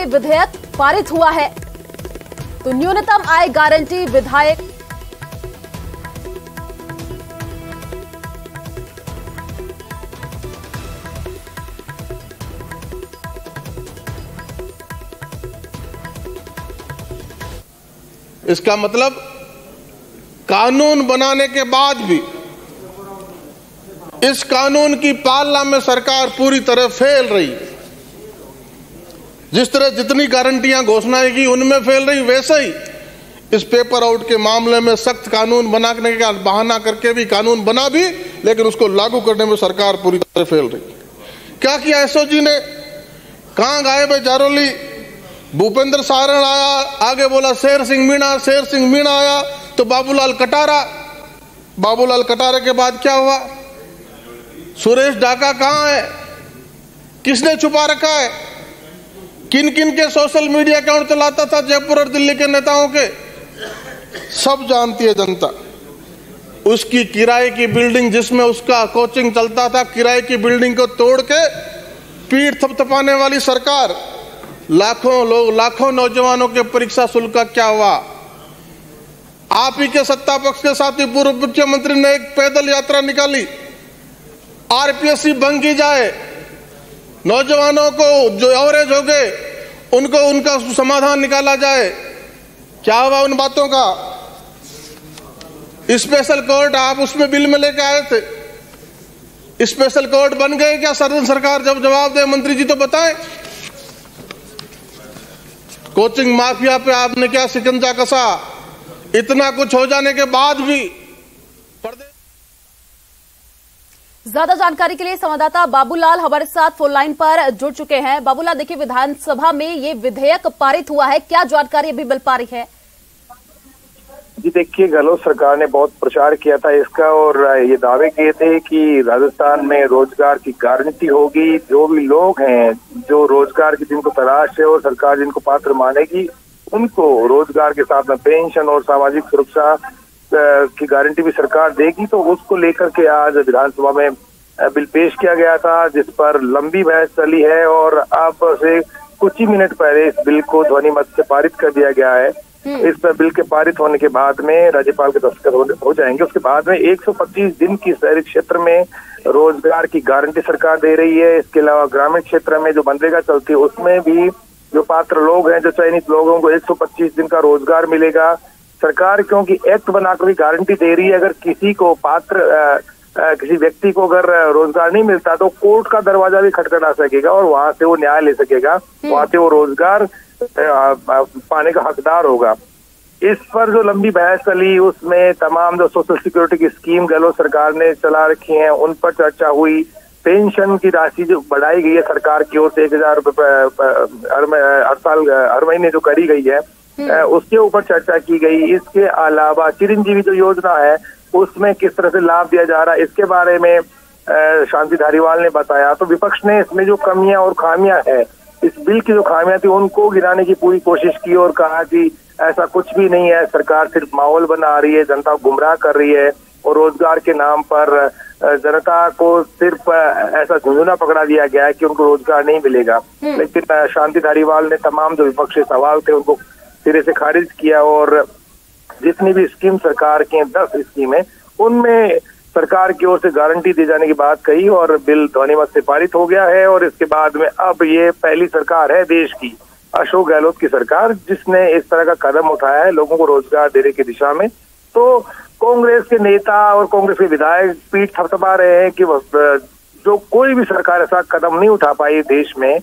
ये विधेयक पारित हुआ है। तो न्यूनतम आय गारंटी विधेयक इसका मतलब कानून बनाने के बाद भी इस कानून की पालना में सरकार पूरी तरह फेल रही है। जिस तरह जितनी गारंटियां घोषणाएं की उनमें फेल रही, वैसे ही इस पेपर आउट के मामले में सख्त कानून बनाने का बहाना करके भी कानून बना भी, लेकिन उसको लागू करने में सरकार पूरी तरह फेल रही। क्या किया एसओजी ने? कहां गायब है जारोली? भूपेंद्र सारण आया, आगे बोला शेर सिंह मीणा, शेर सिंह मीणा आया तो बाबूलाल कटारा, बाबूलाल कटारे के बाद क्या हुआ? सुरेश डाका कहां है? किसने छुपा रखा है? किन किन के सोशल मीडिया अकाउंट चलाता था जयपुर और दिल्ली के नेताओं के? सब जानती है जनता। उसकी किराए की बिल्डिंग जिसमें उसका कोचिंग चलता था, किराए की बिल्डिंग को तोड़ के पीठ थपथपाने वाली सरकार, लाखों लोग, लाखों नौजवानों के परीक्षा शुल्क का क्या हुआ? आप ही के सत्ता पक्ष के साथी पूर्व मुख्यमंत्री ने एक पैदल यात्रा निकाली, आरपीएससी भंग की जाए, नौजवानों को जो एवरेज हो गए उनको उनका समाधान निकाला जाए। क्या हुआ उन बातों का? स्पेशल कोर्ट आप उसमें बिल में लेके आए थे, स्पेशल कोर्ट बन गए क्या? सरकार जब जवाब दे मंत्री जी तो बताएं। कोचिंग माफिया पे आपने क्या शिकंजा कसा? इतना कुछ हो जाने के बाद भी ज्यादा जानकारी के लिए संवाददाता बाबूलाल हमारे साथ फोन लाइन पर जुड़ चुके हैं। बाबूलाल, देखिए विधानसभा में ये विधेयक पारित हुआ है, क्या जानकारी अभी मिल पा रही है? जी देखिए, गहलोत सरकार ने बहुत प्रचार किया था इसका और ये दावे किए थे कि राजस्थान में रोजगार की गारंटी होगी। जो भी लोग हैं जो रोजगार की जिनको तलाश है और सरकार जिनको पात्र मानेगी उनको रोजगार के साथ में पेंशन और सामाजिक सुरक्षा की गारंटी भी सरकार देगी। तो उसको लेकर के आज विधानसभा में बिल पेश किया गया था, जिस पर लंबी बहस चली है और अब से कुछ ही मिनट पहले इस बिल को ध्वनिमत से पारित कर दिया गया है। इस बिल के पारित होने के बाद में राज्यपाल के दस्तखत हो जाएंगे। उसके बाद में 125 दिन की शहरी क्षेत्र में रोजगार की गारंटी सरकार दे रही है। इसके अलावा ग्रामीण क्षेत्र में जो मनरेगा चलती है उसमें भी जो पात्र लोग हैं, जो चयनित लोगों को 125 दिन का रोजगार मिलेगा। सरकार क्योंकि एक्ट बनाकर गारंटी दे रही है, अगर किसी को किसी व्यक्ति को अगर रोजगार नहीं मिलता तो कोर्ट का दरवाजा भी खटखटा सकेगा और वहां से वो न्याय ले सकेगा, वहां से वो रोजगार पाने का हकदार होगा। इस पर जो लंबी बहस चली उसमें तमाम जो सोशल सिक्योरिटी की स्कीम गहलोत सरकार ने चला रखी है उन पर चर्चा हुई। पेंशन की राशि जो बढ़ाई गई है सरकार की ओर से 1000 रुपए हर साल हर महीने जो करी गई है उसके ऊपर चर्चा की गई। इसके अलावा चिरंजीवी जो योजना है उसमें किस तरह से लाभ दिया जा रहा है इसके बारे में शांति धारीवाल ने बताया। तो विपक्ष ने इसमें जो कमियां और खामियां है, इस बिल की जो खामियां थी उनको गिनाने की पूरी कोशिश की और कहा कि ऐसा कुछ भी नहीं है, सरकार सिर्फ माहौल बना रही है, जनता को गुमराह कर रही है और रोजगार के नाम पर जनता को सिर्फ ऐसा झुंझुना पकड़ा दिया गया है कि उनको रोजगार नहीं मिलेगा। लेकिन शांति धारीवाल ने तमाम जो विपक्षी सवाल थे उनको सिरे से खारिज किया और जितनी भी स्कीम सरकार की 10 स्कीमें उनमें सरकार की ओर से गारंटी दिए जाने की बात कही और बिल ध्वनिमत से पारित हो गया है। और इसके बाद में अब ये पहली सरकार है देश की, अशोक गहलोत की सरकार, जिसने इस तरह का कदम उठाया है लोगों को रोजगार देने की दिशा में। तो कांग्रेस के नेता और कांग्रेस के विधायक पीठ थपथपा रहे हैं कि जो कोई भी सरकार ऐसा कदम नहीं उठा पाई देश में,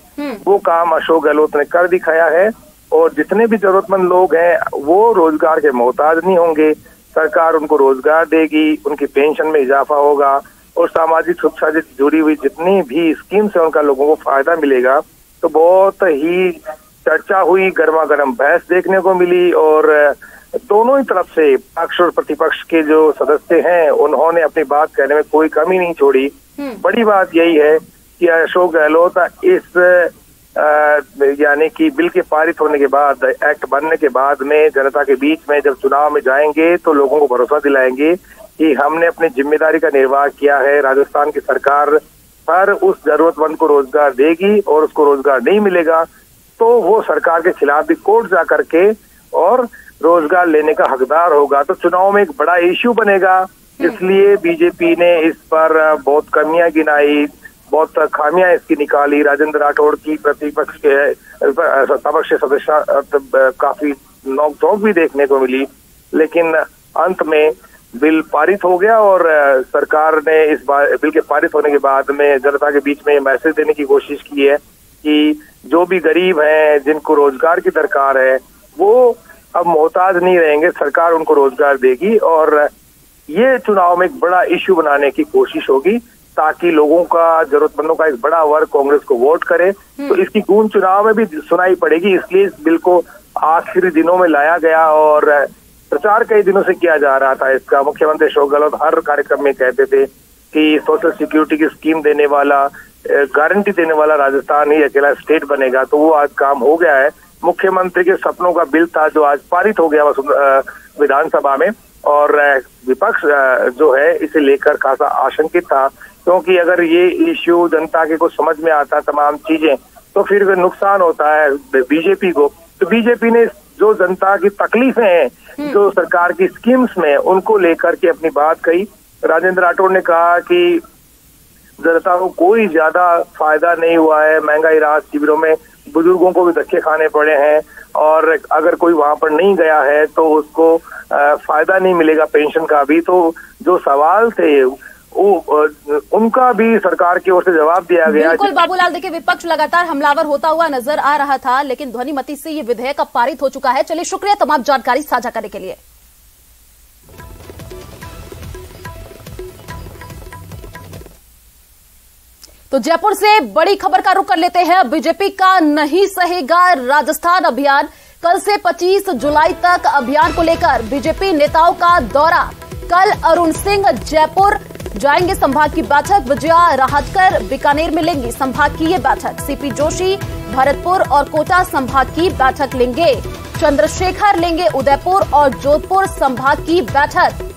वो काम अशोक गहलोत ने कर दिखाया है और जितने भी जरूरतमंद लोग हैं वो रोजगार के मोहताज नहीं होंगे। सरकार उनको रोजगार देगी, उनकी पेंशन में इजाफा होगा और सामाजिक सुरक्षा से जुड़ी हुई जितनी भी स्कीम से उनका लोगों को फायदा मिलेगा। तो बहुत ही चर्चा हुई, गर्मा गर्म बहस देखने को मिली और दोनों ही तरफ से पक्ष और प्रतिपक्ष के जो सदस्य हैं उन्होंने अपनी बात कहने में कोई कमी नहीं छोड़ी। बड़ी बात यही है कि अशोक गहलोत इस यानी कि बिल के पारित होने के बाद, एक्ट बनने के बाद में जनता के बीच में जब चुनाव में जाएंगे तो लोगों को भरोसा दिलाएंगे कि हमने अपनी जिम्मेदारी का निर्वाह किया है। राजस्थान की सरकार हर उस जरूरतमंद को रोजगार देगी और उसको रोजगार नहीं मिलेगा तो वो सरकार के खिलाफ भी कोर्ट जा करके और रोजगार लेने का हकदार होगा। तो चुनाव में एक बड़ा इश्यू बनेगा, इसलिए बीजेपी ने इस पर बहुत कमियां गिनाई, बहुत खामियां इसकी निकाली। राजेंद्र राठौड़ की प्रतिपक्ष के सत्तापक्ष सदस्य काफी नोक-झोंक भी देखने को मिली, लेकिन अंत में बिल पारित हो गया और सरकार ने इस बिल के पारित होने के बाद में जनता के बीच में मैसेज देने की कोशिश की है कि जो भी गरीब हैं, जिनको रोजगार की दरकार है, वो अब मोहताज नहीं रहेंगे, सरकार उनको रोजगार देगी। और ये चुनाव में एक बड़ा इश्यू बनाने की कोशिश होगी ताकि लोगों का, जरूरतमंदों का एक बड़ा वर्ग कांग्रेस को वोट करे। तो इसकी गूंज चुनाव में भी सुनाई पड़ेगी, इसलिए इस बिल को आखिरी दिनों में लाया गया और प्रचार कई दिनों से किया जा रहा था इसका। मुख्यमंत्री अशोक गहलोत हर कार्यक्रम में कहते थे कि सोशल सिक्योरिटी की स्कीम देने वाला, गारंटी देने वाला राजस्थान ही अकेला स्टेट बनेगा। तो वो आज काम हो गया है। मुख्यमंत्री के सपनों का बिल था जो आज पारित हो गया विधानसभा में, और विपक्ष जो है इसे लेकर खासा आशंकित था, क्योंकि अगर ये इश्यू जनता के को समझ में आता तमाम चीजें, तो फिर नुकसान होता है बीजेपी को। तो बीजेपी ने जो जनता की तकलीफें हैं, जो सरकार की स्कीम्स में, उनको लेकर के अपनी बात कही। राजेंद्र राठौड़ ने कहा कि जनता को कोई ज्यादा फायदा नहीं हुआ है, महंगाई राहत शिविरों में बुजुर्गों को भी धक्के खाने पड़े हैं, और अगर कोई वहां पर नहीं गया है तो उसको फायदा नहीं मिलेगा पेंशन का भी। तो जो सवाल थे उनका भी सरकार की ओर से जवाब दिया गया। बिल्कुल बाबूलाल, देखिए विपक्ष लगातार हमलावर होता हुआ नजर आ रहा था, लेकिन ध्वनिमति से ये विधेयक अब पारित हो चुका है। चलिए, शुक्रिया तमाम जानकारी साझा करने के लिए। तो जयपुर से बड़ी खबर का रुख कर लेते हैं। बीजेपी का नहीं सहेगा राजस्थान अभियान। कल से 25 जुलाई तक अभियान को लेकर बीजेपी नेताओं का दौरा। कल अरुण सिंह जयपुर जाएंगे, संभाग की बैठक विजया राहटकर बीकानेर में लेंगी संभाग की ये बैठक। सीपी जोशी भरतपुर और कोटा संभाग की बैठक लेंगे। चंद्रशेखर लेंगे उदयपुर और जोधपुर संभाग की बैठक।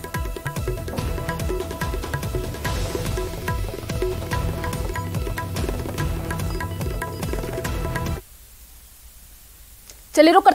चलिए रुक